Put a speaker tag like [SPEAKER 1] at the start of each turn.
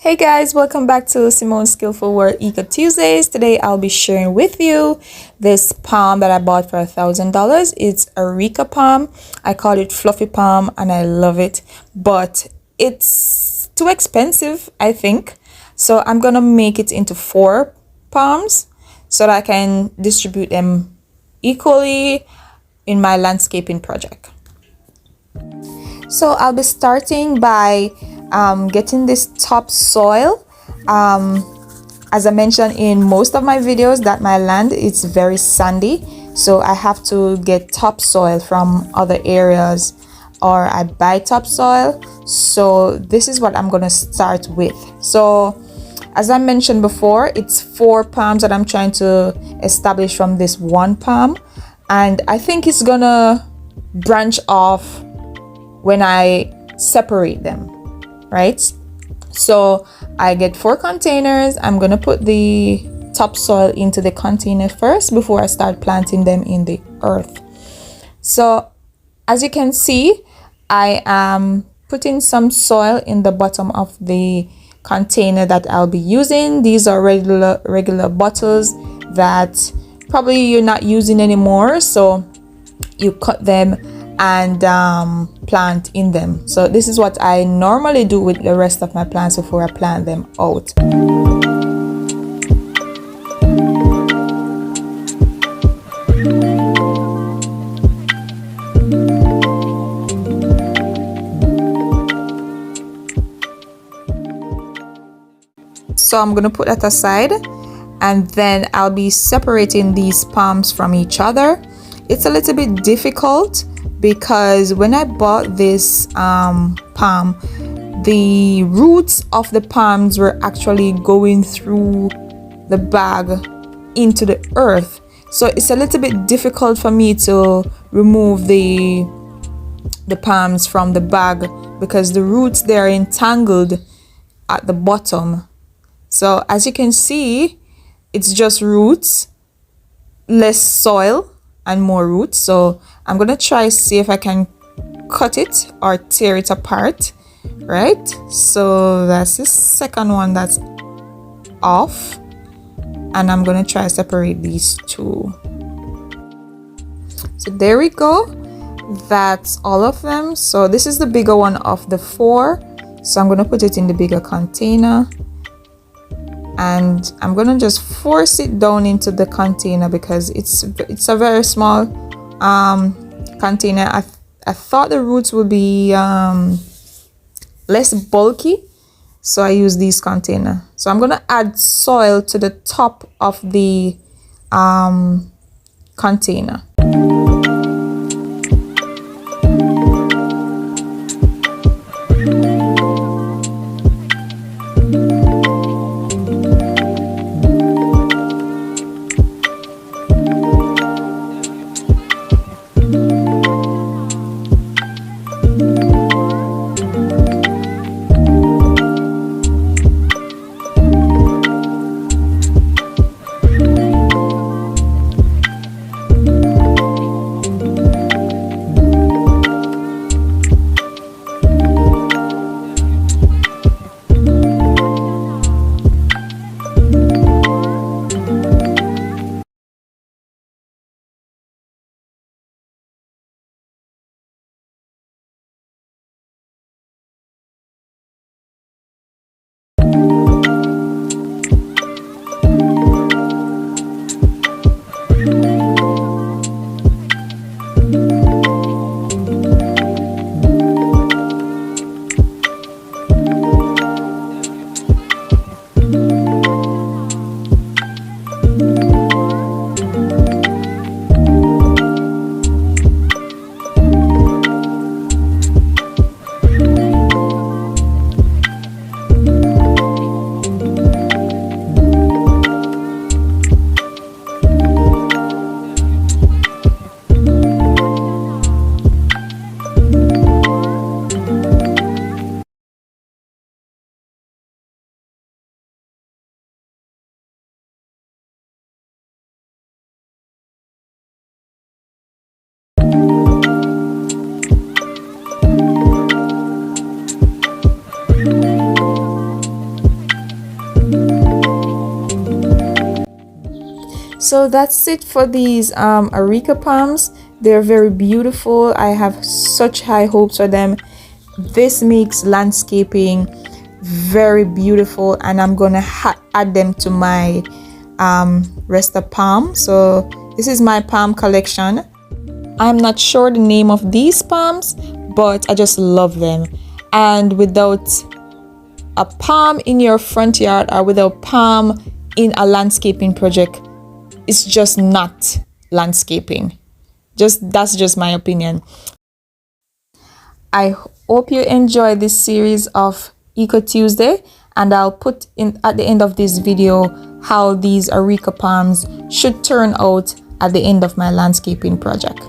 [SPEAKER 1] Hey guys, welcome back to Simone's Skillful World Eco Tuesdays. Today I'll be sharing with you this palm that I bought for $1,000. It's a Rica palm. I call it fluffy palm and I love it, but it's too expensive, I think. So I'm gonna make it into 4 palms so that I can distribute them equally in my landscaping project. So I'll be starting by getting this topsoil. As I mentioned in most of my videos, that my land is very sandy, so I have to get topsoil from other areas, or I buy topsoil. So this is what I'm gonna start with. So as I mentioned before, it's 4 palms that I'm trying to establish from this 1 palm, and I think it's gonna branch off when I separate them, right? So I get 4 containers. I'm gonna put the topsoil into the container first before I start planting them in the earth. So as you can see, I am putting some soil in the bottom of the container that I'll be using. These are regular bottles that probably you're not using anymore, so you cut them and plant in them. So this is what I normally do with the rest of my plants before I plant them out. So I'm gonna put that aside, and then I'll be separating these palms from each other. It's a little bit difficult because when I bought this palm, the roots of the palms were actually going through the bag into the earth. So it's a little bit difficult for me to remove the palms from the bag because the roots, they are entangled at the bottom. So as you can see, it's just roots, less soil and more roots. So I'm gonna try see if I can cut it or tear it apart, right? So that's the second one that's off, and I'm gonna try separate these 2. So there we go, that's all of them. So this is the bigger one of the 4, so I'm gonna put it in the bigger container, and I'm gonna just force it down into the container because it's a very small container. I thought the roots would be less bulky, so I use these container. So I'm gonna add soil to the top of the container. So that's it for these areca palms. They're very beautiful. I have such high hopes for them. This makes landscaping very beautiful, and I'm gonna add them to my rest of palm. So this is my palm collection. I'm not sure the name of these palms, but I just love them. And without a palm in your front yard, or without palm in a landscaping project, it's just not landscaping. That's just my opinion. I hope you enjoy this series of Eco Tuesday, and I'll put in at the end of this video how these areca palms should turn out at the end of my landscaping project.